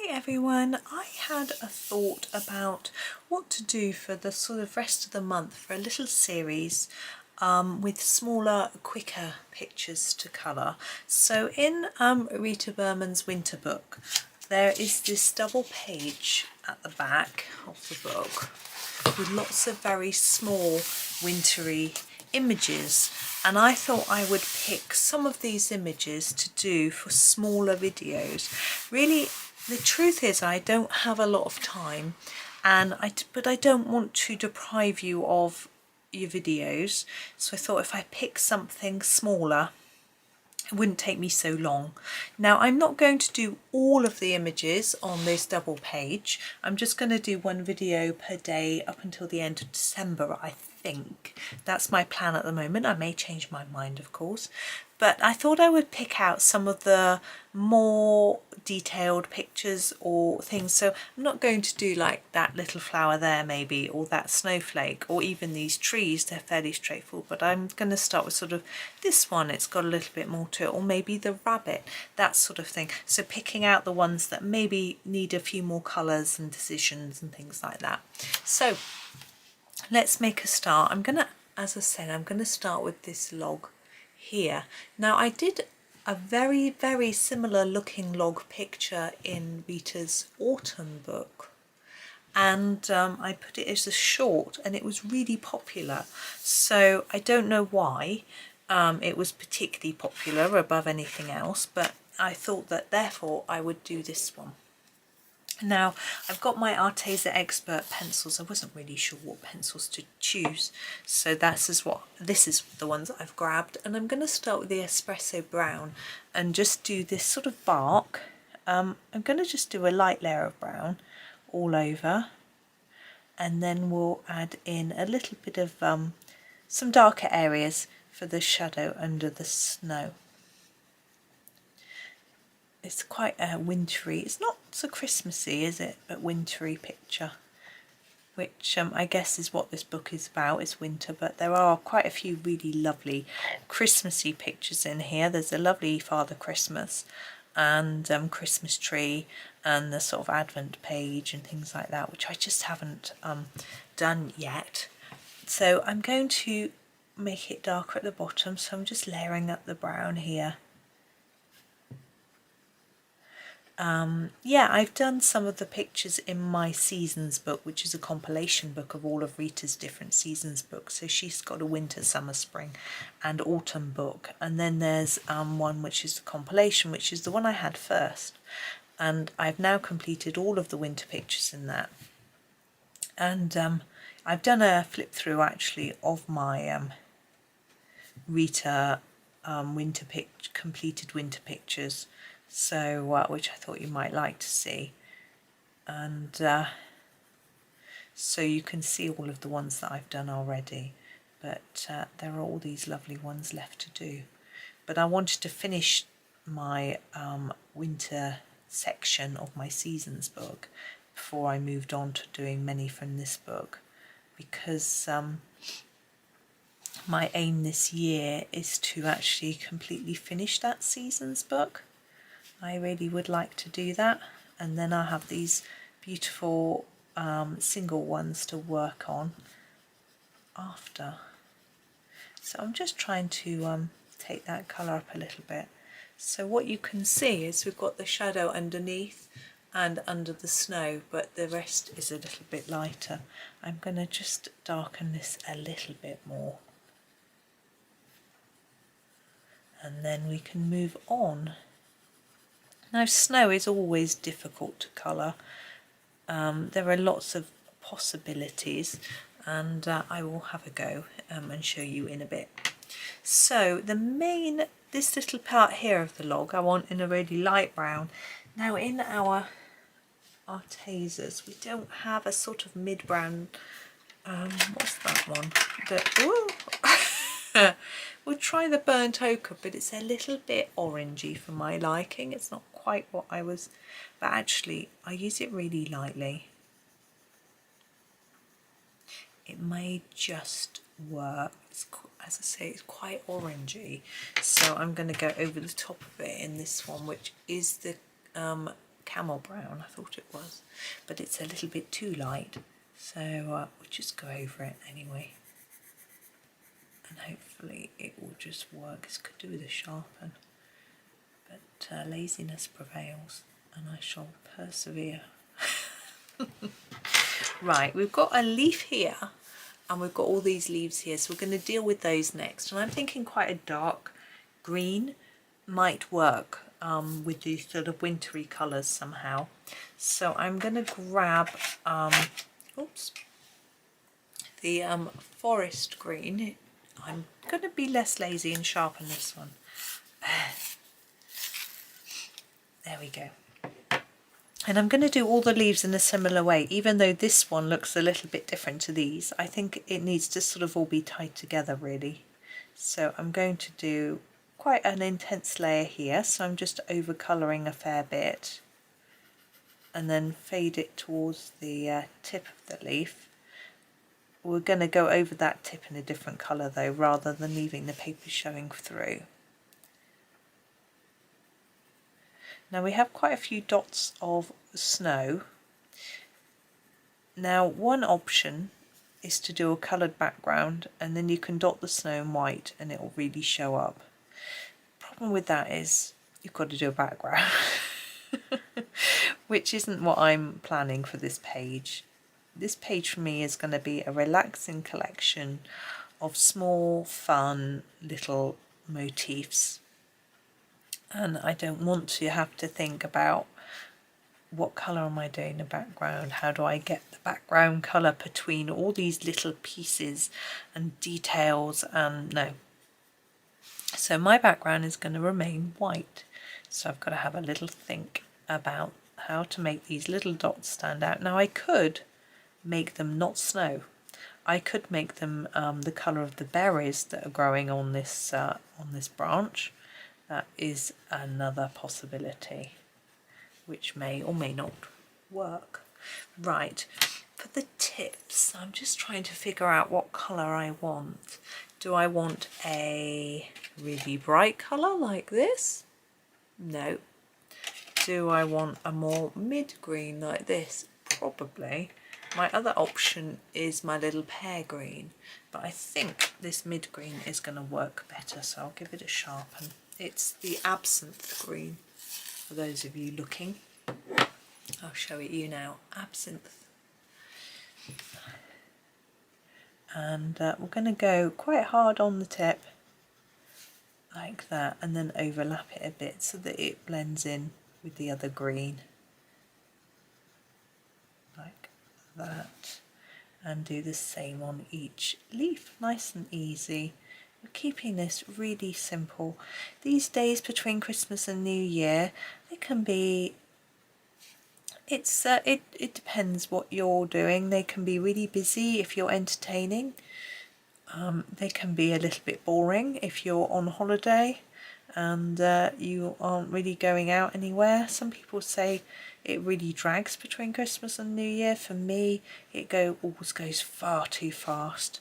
Hi everyone, I had a thought about what to do for the sort of rest of the month for a little series with smaller, quicker pictures to colour. So in Rita Berman's winter book, there is this double page at the back of the book with lots of very small wintry images, and I thought I would pick some of these images to do for smaller videos. Really, the truth is I don't have a lot of time, but I don't want to deprive you of your videos, so I thought if I pick something smaller it wouldn't take me so long. Now I'm not going to do all of the images on this double page. I'm just going to do one video per day up until the end of December, I think. That's my plan at the moment. I may change my mind, of course. But I thought I would pick out some of the more detailed pictures or things. So I'm not going to do like that little flower there maybe, or that snowflake, or even these trees. They're fairly straightforward, but I'm going to start with sort of this one. It's got a little bit more to it, or maybe the rabbit, that sort of thing. So picking out the ones that maybe need a few more colours and decisions and things like that. So let's make a start. I'm going to, as I said, I'm going to start with this log here. Now I did a very, very similar looking log picture in Rita's autumn book, and I put it as a short, and it was really popular. So I don't know why it was particularly popular above anything else, but I thought that therefore I would do this one. Now I've got my Arteza Expert pencils. I wasn't really sure what pencils to choose, so this is the ones that I've grabbed, and I'm going to start with the Espresso Brown and just do this sort of bark. I'm going to just do a light layer of brown all over, and then we'll add in a little bit of some darker areas for the shadow under the snow. It's quite a wintry, it's not so Christmassy, is it, but wintry picture, which I guess is what this book is about, is winter, but there are quite a few really lovely Christmassy pictures in here. There's a lovely Father Christmas and Christmas tree and the sort of Advent page and things like that, which I just haven't done yet. So I'm going to make it darker at the bottom, so I'm just layering up the brown here. Yeah, I've done some of the pictures in my seasons book, which is a compilation book of all of Rita's different seasons books. So she's got a winter, summer, spring and autumn book, and then there's one which is the compilation, which is the one I had first, and I've now completed all of the winter pictures in that. And I've done a flip through actually of my Rita completed winter pictures, so which I thought you might like to see, and so you can see all of the ones that I've done already, but there are all these lovely ones left to do. But I wanted to finish my winter section of my seasons book before I moved on to doing many from this book, because my aim this year is to actually completely finish that seasons book. I really would like to do that, and then I'll have these beautiful single ones to work on after. So I'm just trying to take that colour up a little bit. So what you can see is we've got the shadow underneath and under the snow, but the rest is a little bit lighter. I'm going to just darken this a little bit more, and then we can move on. Now snow is always difficult to colour. There are lots of possibilities, and I will have a go and show you in a bit. So this little part here of the log I want in a really light brown. Now in our Artezas we don't have a sort of mid-brown, what's that one? We'll try the burnt ochre, but it's a little bit orangey for my liking. It's not quite what I was, but actually I use it really lightly. It may just work. As I say, it's quite orangey, so I'm going to go over the top of it in this one, which is the camel brown, I thought it was, but it's a little bit too light, so we'll just go over it anyway, and hopefully it will just work. This could do with a sharpen, but laziness prevails and I shall persevere. Right, we've got a leaf here and we've got all these leaves here, so we're going to deal with those next, and I'm thinking quite a dark green might work with these sort of wintry colours somehow. So I'm going to grab the forest green. I'm going to be less lazy and sharpen this one. There we go. And I'm going to do all the leaves in a similar way, even though this one looks a little bit different to these. I think it needs to sort of all be tied together really. So I'm going to do quite an intense layer here, so I'm just over colouring a fair bit and then fade it towards the tip of the leaf. We're going to go over that tip in a different colour though, rather than leaving the paper showing through. Now we have quite a few dots of snow. Now one option is to do a coloured background and then you can dot the snow in white and it will really show up. Problem with that is you've got to do a background which isn't what I'm planning for this page. This page for me is going to be a relaxing collection of small fun little motifs, and I don't want to have to think about what colour am I doing in the background, how do I get the background colour between all these little pieces and details, and no. So my background is going to remain white, so I've got to have a little think about how to make these little dots stand out. Now I could make them not snow, I could make them the colour of the berries that are growing on this branch. That is another possibility, which may or may not work. Right, for the tips, I'm just trying to figure out what colour I want. Do I want a really bright colour like this? No. Do I want a more mid-green like this? Probably. My other option is my little pear green, but I think this mid-green is going to work better, so I'll give it a sharpen. It's the absinthe green, for those of you looking. I'll show it you now. Absinthe. And we're going to go quite hard on the tip, like that, and then overlap it a bit so that it blends in with the other green, like that, and do the same on each leaf, nice and easy. We're keeping this really simple. These days between Christmas and New Year, they can be, it depends what you're doing. They can be really busy if you're entertaining. They can be a little bit boring if you're on holiday and you aren't really going out anywhere. Some people say it really drags between Christmas and New Year. For me, it always goes far too fast.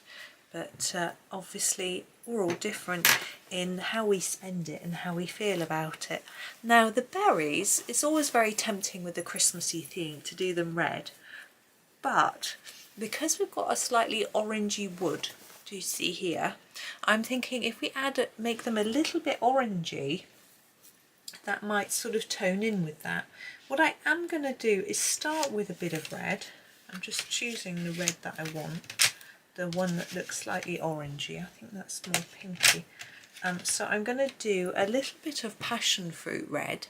But obviously we're all different in how we spend it and how we feel about it. Now the berries, it's always very tempting with the Christmassy theme to do them red, but because we've got a slightly orangey wood, do you see here, I'm thinking if we make them a little bit orangey, that might sort of tone in with that. What I am going to do is start with a bit of red. I'm just choosing the red that I want, the one that looks slightly orangey. I think that's more pinky. So I'm going to do a little bit of passion fruit red,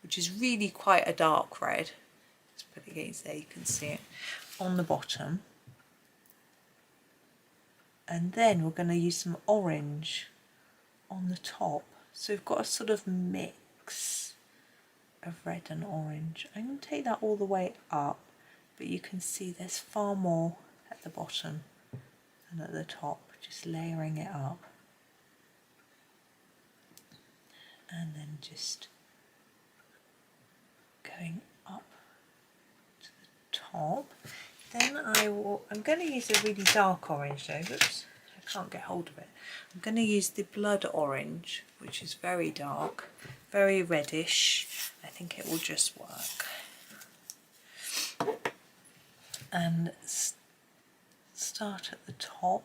which is really quite a dark red. Let's put it against there, you can see it on the bottom. And then we're going to use some orange on the top. So we've got a sort of mix of red and orange. I'm going to take that all the way up, but you can see there's far more at the bottom than at the top, just layering it up. And then just going up to the top. Then I'm going to use a really dark orange though. Oops, I can't get hold of it. I'm going to use the blood orange, which is very dark, very reddish. I think think it will just work. And start at the top,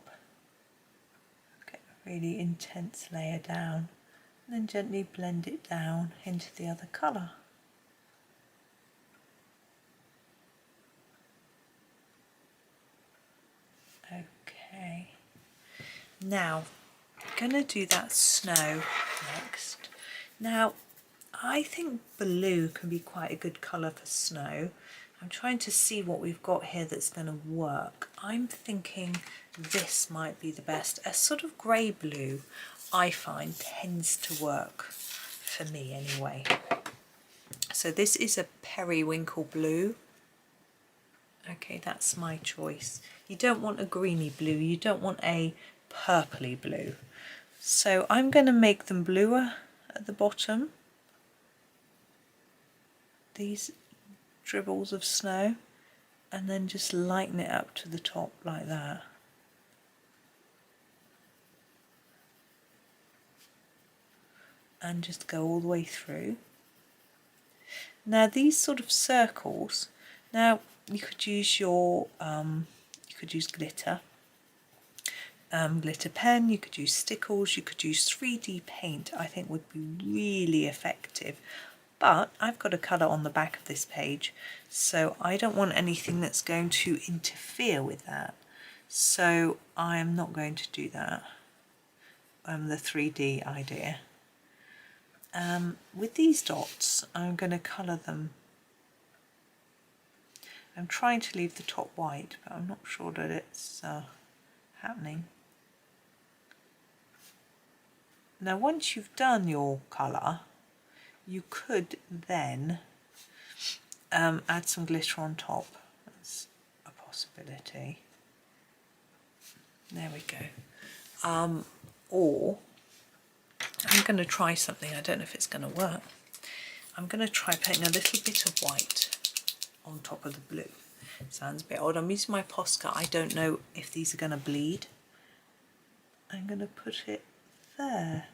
get a really intense layer down, and then gently blend it down into the other colour. Okay, now I'm going to do that snow next. Now I think blue can be quite a good colour for snow. I'm trying to see what we've got here that's going to work. I'm thinking this might be the best. A sort of grey blue I find tends to work for me anyway. So this is a periwinkle blue. Okay, that's my choice. You don't want a greeny blue, you don't want a purpley blue. So I'm going to make them bluer at the bottom. These dribbles of snow, and then just lighten it up to the top like that. And just go all the way through. Now these sort of circles, now you could use your glitter, glitter pen, you could use stickles, you could use 3D paint. I think would be really effective. But I've got a colour on the back of this page, so I don't want anything that's going to interfere with that. So I am not going to do that, the 3D idea. With these dots, I'm going to colour them. I'm trying to leave the top white, but I'm not sure that it's happening. Now once you've done your colour, you could then add some glitter on top. That's a possibility. There we go. Or I'm going to try something. I don't know if it's going to work. I'm going to try putting a little bit of white on top of the blue. Sounds a bit odd. I'm using my Posca. I don't know if these are going to bleed. I'm going to put it there.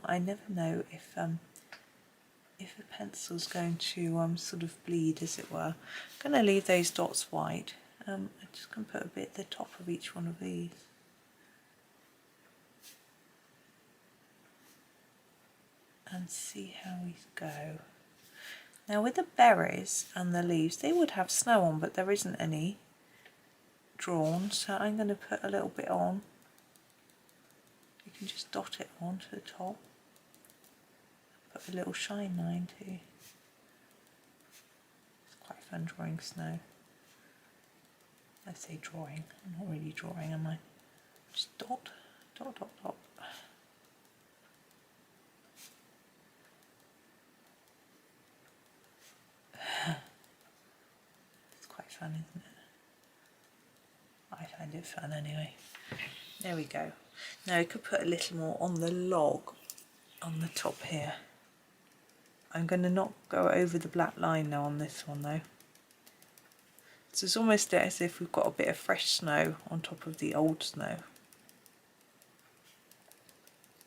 I never know if a pencil's going to sort of bleed, as it were. I'm going to leave those dots white. I'm just going to put a bit at the top of each one of these. And see how we go. Now with the berries and the leaves, they would have snow on, but there isn't any drawn, so I'm going to put a little bit on. You can just dot it onto the top. Put a little shine line too. It's quite fun drawing snow. I say drawing, I'm not really drawing, am I? Just dot, dot, dot, dot. It's quite fun, isn't it? I find it fun anyway. There we go. Now I could put a little more on the log on the top here. I'm going to not go over the black line now on this one though. So it's almost as if we've got a bit of fresh snow on top of the old snow.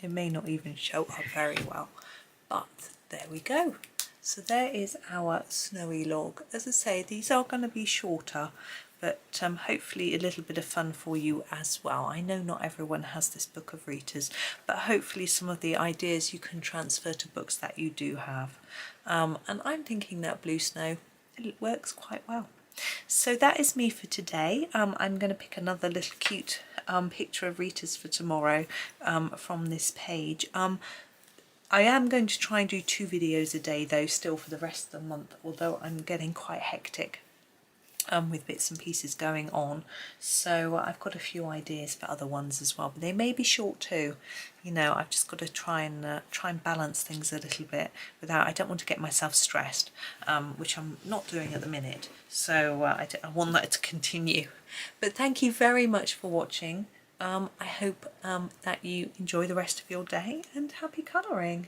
It may not even show up very well, but there we go. So there is our snowy log. As I say, these are going to be shorter, but hopefully a little bit of fun for you as well. I know not everyone has this book of Rita's, but hopefully some of the ideas you can transfer to books that you do have. And I'm thinking that blue snow, it works quite well. So that is me for today. I'm going to pick another little cute picture of Rita's for tomorrow from this page. I am going to try and do 2 videos a day though still for the rest of the month, although I'm getting quite hectic with bits and pieces going on. So I've got a few ideas for other ones as well, but they may be short too. You know, I've just got to try and balance things a little bit without, I don't want to get myself stressed, which I'm not doing at the minute. So I want that to continue. But thank you very much for watching. I hope that you enjoy the rest of your day and happy colouring.